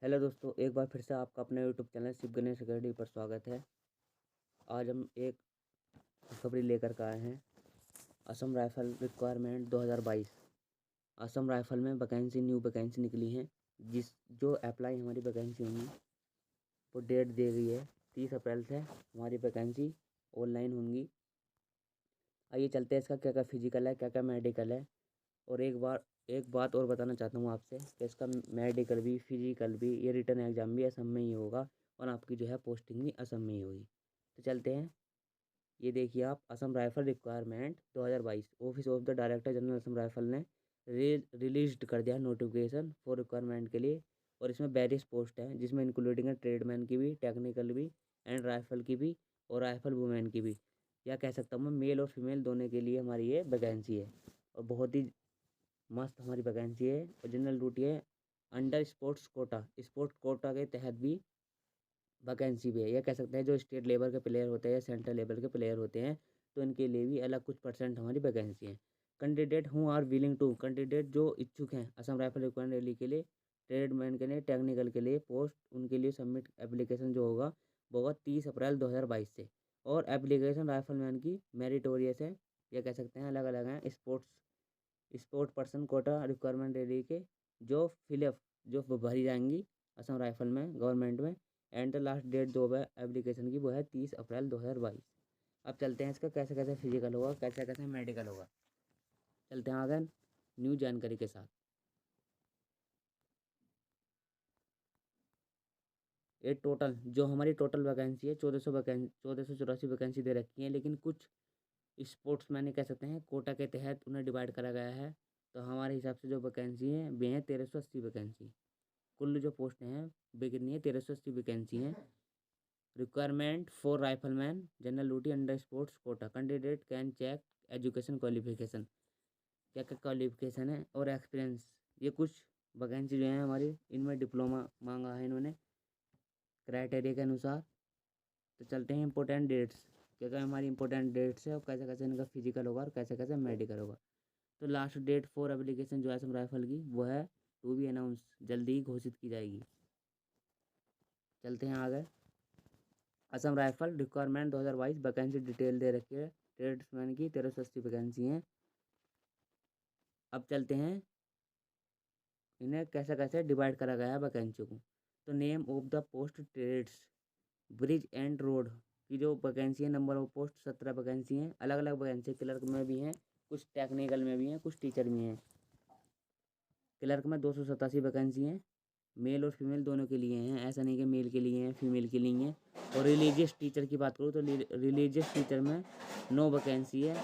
Hello दोस्तों, एक बार फिर से आपका अपने YouTube channel Shiv Ganesh academy पर स्वागत है। आज हम एक खुशखबरी लेकर के आए हैं। Assam rifle requirement 2022। Assam rifle में न्यू वैकेंसी निकली है। जो अप्लाई हमारी वैकेंसी होंगी वो डेट दी गई है 30 अप्रैल से हमारी वैकेंसी ऑनलाइन होंगी। आइए चलते हैं, इसका क्या क्या फिजिकल है, क्या क्या मेडिकल है। और एक बात और बताना चाहता हूँ आपसे कि इसका मेडिकल भी, फिजिकल भी, ये रिटर्न एग्जाम भी असम में ही होगा और आपकी जो है पोस्टिंग भी असम में ही होगी। तो चलते हैं। ये देखिए आप, Assam rifle requirement 2022 office of the director general Assam rifle ने रिलीज कर दिया नोटिफिकेशन फॉर रिक्वायरमेंट के लिए। और इसमें वेरियस पोस्ट हैं जिसमें इंक्लूडिंग है ट्रेडमैन की भी, टेक्निकल भी, एंड राइफल की भी, और राइफल वुमेन की भी। या कह सकता हूँ मैं मेल और फीमेल दोनों के लिए हमारी ये वैकेंसी है। और बहुत ही मस्त हमारी वैकेंसी है। और जनरल ड्यूटी है अंडर स्पोर्ट्स कोटा के तहत भी वैकेंसी भी है। यह कह सकते हैं जो स्टेट लेवल के प्लेयर होते हैं या सेंट्रल लेवल के प्लेयर होते हैं तो इनके लिए भी अलग कुछ परसेंट हमारी वैकेंसी है। कैंडिडेट जो इच्छुक हैं असम राइफल रिक्वायरमेंट रैली के लिए, ट्रेडमैन के लिए, टेक्निकल के लिए पोस्ट, उनके लिए सबमिट एप्लीकेशन जो होगा वो होगा 30 अप्रैल 2022 से। और एप्लीकेशन राइफलमैन की मेरिटोरियस है, यह कह सकते हैं अलग अलग हैं। Sport person quota requirement rally के जो फिलअप जो भरी जाएंगी असम राइफल में गवर्नमेंट में। एंड द लास्ट डेट जो है एप्लीकेशन की वो है 30 अप्रैल 2022। अब चलते हैं इसका कैसे कैसे फिजिकल होगा, कैसे कैसे मेडिकल होगा। चलते हैं आगे न्यू जानकारी के साथ। ये टोटल जो हमारी टोटल वैकेंसी है 1484 वैकेंसी दे रखी है, लेकिन कुछ स्पोर्ट्स मैंने कह सकते हैं कोटा के तहत उन्हें डिवाइड करा गया है। तो हमारे हिसाब से जो वैकेंसी है वे हैं 1380 वैकेंसी। कुल जो पोस्ट हैं वे कितनी है, 1380 वैकेंसी हैं। Requirement for rifleman general duty under sports quota candidate can check education qualification. क्या क्या क्वालिफिकेशन है और एक्सपीरियंस। ये कुछ वैकेंसी जो है हमारी, इनमें डिप्लोमा मांगा है इन्होंने क्राइटेरिया के अनुसार। तो चलते हैं इंपॉर्टेंट डेट्स, क्या क्या हमारी इंपॉर्टेंट डेट्स है और कैसे कैसे इनका फिजिकल होगा और कैसे कैसे मेडिकल होगा। तो लास्ट डेट फॉर एप्लीकेशन जो है असम राइफल की वो है टू बी अनाउंस, जल्दी ही घोषित की जाएगी। चलते हैं आगे। Assam rifle requirement 2022 vacancy detail दे रखी है। ट्रेड्समैन की 1380 वैकेंसी हैं। अब चलते हैं इन्हें कैसे कैसे डिवाइड करा गया है वैकेंसी को। तो name of the post trades bridge and road की जो वैकेंसी है, नंबर ऑफ पोस्ट 17 वैकेंसी हैं। अलग अलग वैकेंसी क्लर्क में भी हैं, कुछ टेक्निकल में भी हैं, कुछ टीचर में हैं। क्लर्क में 287 वैकेंसी हैं, मेल और फीमेल दोनों के लिए हैं, ऐसा नहीं कि मेल के लिए हैं फीमेल के लिए हैं। और रिलीजियस टीचर की बात करूँ तो रिलीजियस टीचर में 9 वैकेंसी है।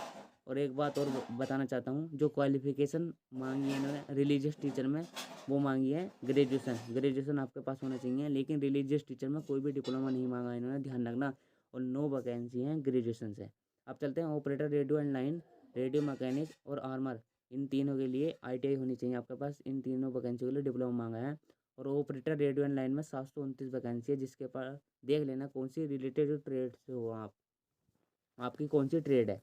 और एक बात और बताना चाहता हूँ, जो क्वालिफिकेशन मांगी है इन्होंने रिलीजियस टीचर में वो मांगी है ग्रेजुएशन आपके पास होना चाहिए। लेकिन रिलीजियस टीचर में कोई भी डिप्लोमा नहीं मांगा इन्होंने, ध्यान रखना। और 9 वैकेंसी हैं ग्रेजुएशन से। अब चलते हैं operator radio and line, radio mechanic और आर्मर, इन तीनों के लिए ITI होनी चाहिए आपके पास। इन तीनों वैकेंसी के लिए डिप्लोमा मांगा है। और ऑपरेटर रेडियो एंड लाइन में 729 वैकेंसी है, जिसके पास देख लेना कौन सी रिलेटेड ट्रेड से हो आप, आपकी कौन सी ट्रेड है।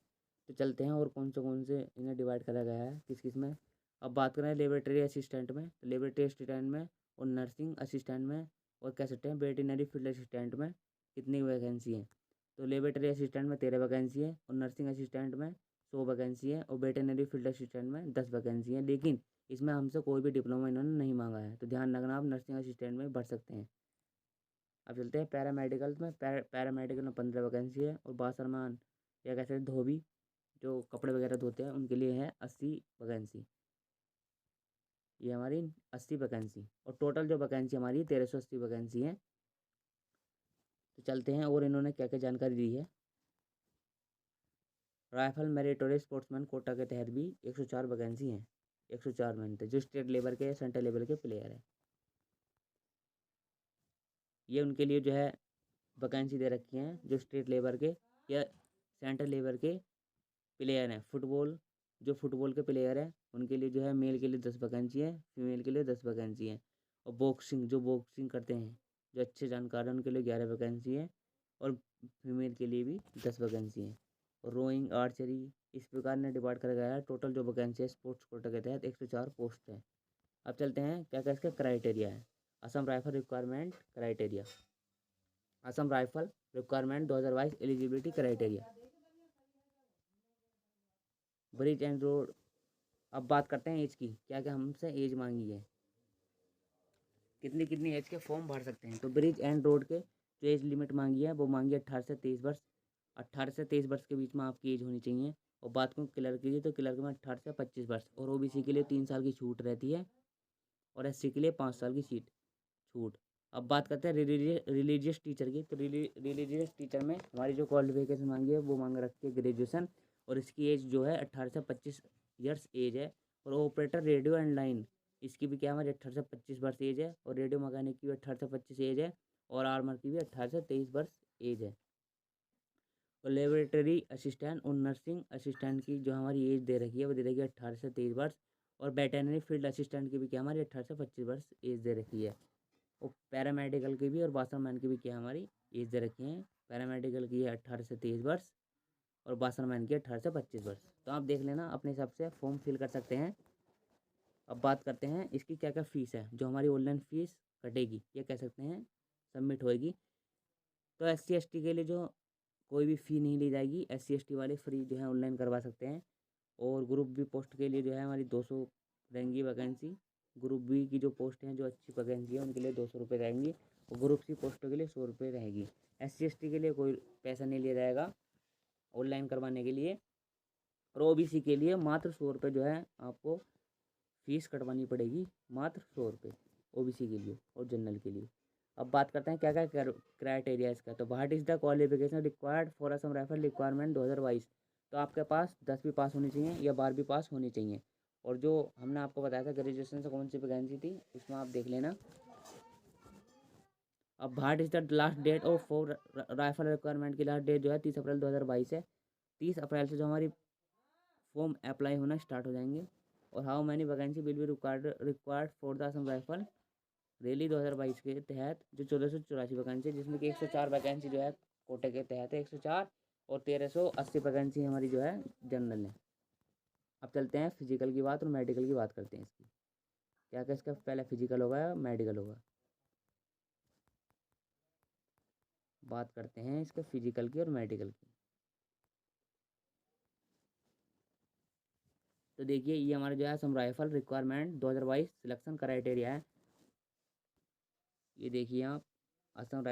तो चलते हैं और कौन से इन्हें डिवाइड करा गया है किस किस में। अब बात करें लेबोरेटरी असिस्टेंट में, तो लेबोरेटरी असिस्टेंट में और नर्सिंग असिस्टेंट में और कह सकते हैं वेटरनरी फील्ड असिस्टेंट में कितनी वैकेंसी है। तो लेबोरेटरी असिस्टेंट में 13 वैकेंसी है, और नर्सिंग असिस्टेंट में 100 वैकेंसी है, और वेटरनरी फील्ड असिस्टेंट में 10 वैकेंसी है। लेकिन इसमें हमसे कोई भी डिप्लोमा इन्होंने नहीं मांगा है, तो ध्यान रखना आप नर्सिंग असिस्टेंट में भर सकते हैं। अब चलते हैं पैरामेडिकल में। पैरामेडिकल में 15 वैकेंसी है, और बासरमान या कहते हैं धोबी जो कपड़े वगैरह धोते हैं उनके लिए है 80 वैकेंसी। ये हमारी 80 वैकेंसी, और टोटल जो वैकेंसी हमारी 1380 वैकेंसी है। तो चलते हैं और इन्होंने क्या क्या जानकारी दी है। राइफल मेरिटोरियस स्पोर्ट्समैन कोटा के तहत भी 104 वैकेंसी हैं। 104 मेहनत जो स्टेट लेवल के सेंट्रल लेवल के प्लेयर है, ये उनके लिए जो है वैकेंसी दे रखी हैं जो स्टेट लेवल के या सेंट्रल लेवल के प्लेयर हैं। जो फुटबॉल के प्लेयर हैं उनके लिए जो है मेल के लिए 10 वैकेंसी है, फीमेल के लिए 10 वैकेंसी है। और जो बॉक्सिंग करते हैं जो अच्छे जानकार हैं उनके लिए 11 वैकेंसी है, और फीमेल के लिए भी 10 वैकेंसी है। और रोइंग, आर्चरी, इस प्रकार ने डिवाइड कर गया है। टोटल जो वैकेंसी है स्पोर्ट्स कोटा के तहत 104 पोस्ट है। अब चलते हैं क्या क्या इसका क्राइटेरिया है। Assam rifle requirement criteria, Assam rifle requirement 2022 eligibility criteria, bridge and road. अब बात करते हैं एज की, क्या क्या हमसे एज मांगी है, कितनी कितनी एज के फॉर्म भर सकते हैं। तो ब्रिज एंड रोड के जो एज लिमिट मांगी है वो मांगी है 18 से 23 वर्ष। 18 से 23 वर्ष के बीच में आपकी एज होनी चाहिए। और बात करूँ क्लर्क की, तो क्लर्क में 18 से 25 वर्ष, और ओबीसी के लिए 3 साल की छूट रहती है, और एससी के लिए 5 साल की छूट। अब बात करते हैं रिलीजियस टीचर की। तो रिलीजियस टीचर में हमारी जो क्वालिफिकेशन मांगी है वो मांग रखी है ग्रेजुएशन, और इसकी एज जो है 18 से 25 ईयर्स एज है। और ऑपरेटर रेडियो एंड लाइन, इसकी भी क्या हमारी 18 से 25 वर्ष एज है, और रेडियो मैकेनिक की भी 18 से 25 एज है, और आर्मर की भी 18 से 23 वर्ष एज है। और लेबोरेटरी असिस्टेंट और नर्सिंग असिस्टेंट की जो हमारी एज दे रखी है वो दे रखी है 18 से 23 वर्ष। और वेटरनरी फील्ड असिस्टेंट की भी क्या हमारी 18 से 25 वर्ष एज दे रखी है। और पैरामेडिकल की भी और बासरमैन की भी क्या हमारी एज दे रखी है। पैरामेडिकल की है 18 से 23 वर्ष, और बासरमैन की 18 से 25 वर्ष। तो आप देख लेना, अपने हिसाब से फॉर्म फिल कर सकते हैं। अब बात करते हैं इसकी क्या क्या फ़ीस है, जो हमारी ऑनलाइन फ़ीस कटेगी, ये कह सकते हैं सबमिट होएगी। तो SC ST के लिए जो कोई भी फ़ी नहीं ली जाएगी, SC ST वाले फ्री जो है ऑनलाइन करवा सकते हैं। और ग्रुप बी पोस्ट के लिए जो है हमारी 200 रहेंगी वैकेंसी। ग्रुप बी की जो पोस्ट हैं जो अच्छी वैकेंसी है उनके लिए 200 रुपये रहेंगी, और ग्रुप सी पोस्टों के लिए 100 रुपये रहेगी। SC ST के लिए कोई पैसा नहीं लिया जाएगा ऑनलाइन करवाने के लिए। और OBC के लिए मात्र 100 रुपये जो है आपको फ़ीस कटवानी पड़ेगी, मात्र 100 रुपये OBC के लिए और जनरल के लिए। अब बात करते हैं क्या क्या क्राइटेरिया इसका। तो what is the qualification required for Assam rifle requirement 2022। तो आपके पास 10वीं पास होनी चाहिए या 12वीं पास होनी चाहिए। और जो हमने आपको बताया था ग्रेजुएशन से कौन सी वैकेंसी थी, इसमें आप देख लेना। अब what is the last date of for rifle requirement की लास्ट डेट जो है 30 अप्रैल 2022 है। 30 अप्रैल से जो हमारी फॉर्म अप्लाई होना स्टार्ट हो जाएंगे। और how many vacancy will be required for the Assam rifle rally 2022 के तहत जो 1484 वैकेंसी, जिसमें कि 104 वैकेंसी जो है कोटे के तहत है 104, और 1380 वैकेंसी हमारी जो है जनरल है। अब चलते हैं फिजिकल की बात और मेडिकल की बात करते हैं इसकी। क्या क्या इसका पहले फिजिकल होगा या मेडिकल होगा, बात करते हैं इसके फिजिकल की और मेडिकल की। तो देखिए ये हमारा जो है Assam rifle requirement 2022 selection criteria है। ये देखिए आप, Assam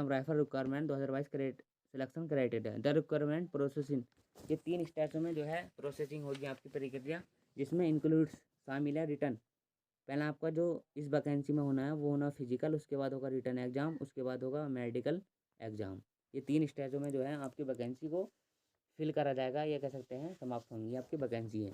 rifle requirement 2022 selection criteria the requirement processing. ये 3 स्टेजों में जो है प्रोसेसिंग होगी आपकी प्रक्रिया, जिसमें इंक्लूड्स शामिल है रिटर्न। पहला आपका जो इस वैकेंसी में होना है वो होना फिजिकल, उसके बाद होगा रिटर्न एग्जाम, उसके बाद होगा मेडिकल एग्जाम। ये 3 स्टेजों में जो है आपकी वैकेंसी को फिल करा जाएगा, ये कह सकते हैं समाप्त होंगी आपकी वैकेंसी है।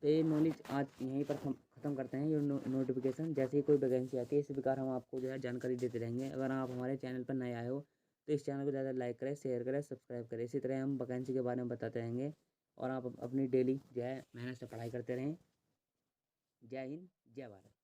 तो ये नॉलेज आज यहीं पर ख़त्म करते हैं। ये नोटिफिकेशन जैसे ही कोई वैकेंसी आती है इसी प्रकार हम आपको जो है जानकारी देते रहेंगे। अगर आप हमारे चैनल पर नए आए हो तो इस चैनल को ज़्यादा लाइक करें, शेयर करें, सब्सक्राइब करें। इसी तरह हम वैकेंसी के बारे में बताते रहेंगे, और आप अपनी डेली जो है मेहनत से पढ़ाई करते रहें। जय हिंद, जय भारत।